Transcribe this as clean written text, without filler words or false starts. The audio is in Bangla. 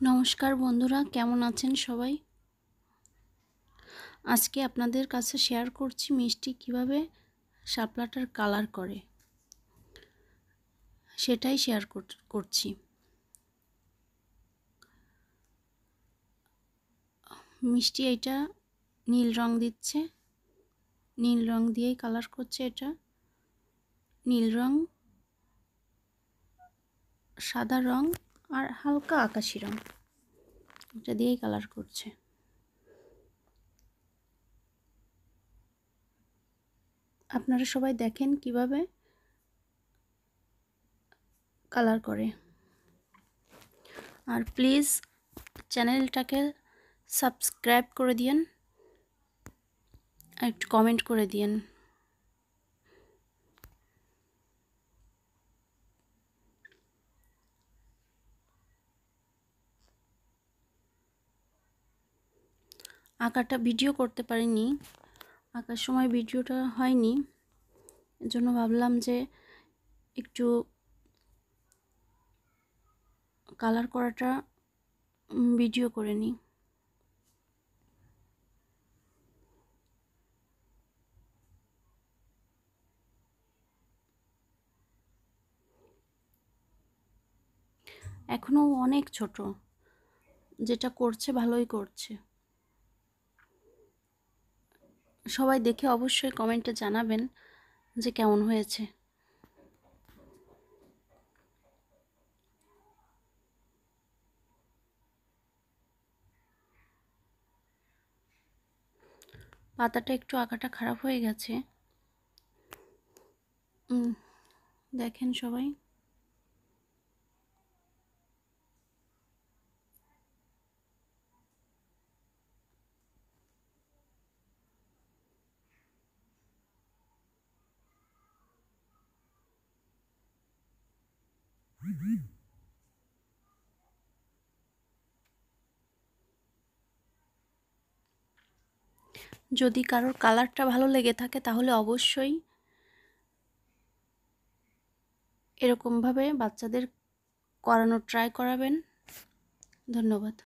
নমস্কার বন্ধুরা, কেমন আছেন সবাই? আজকে আপনাদের কাছে শেয়ার করছি মিষ্টি কিভাবে শাপলাটার কালার করে, সেটাই শেয়ার করছি। মিষ্টি এটা নীল রং দিচ্ছে, নীল রং দিয়েই কালার করছে। এটা নীল রং, সাদা রং আর হালকা আকাশি রং, এটা দিয়েই কালার করছে। আপনারা সবাই দেখেন কিভাবে কালার করে। আর প্লিজ চ্যানেলটাকে সাবস্ক্রাইব করে দিন আর একটু কমেন্ট করে দিন। আঁকাটা ভিডিও করতে পারিনি, আঁকার সময় ভিডিওটা হয়নি, এজন্য ভাবলাম যে একটু কালার করাটা ভিডিও করে নিই। এখনো অনেক ছোট, যেটা করছে ভালোই করছে। সবাই দেখে অবশ্যই কমেন্টে জানাবেন যে কেমন হয়েছে। পাতাটা একটু আঁকাটা খারাপ হয়ে গেছে, দেখেন সবাই। যদি কারোর কালারটা ভালো লেগে থাকে তাহলে অবশ্যই এরকমভাবে বাচ্চাদের করানোর ট্রাই করাবেন। ধন্যবাদ।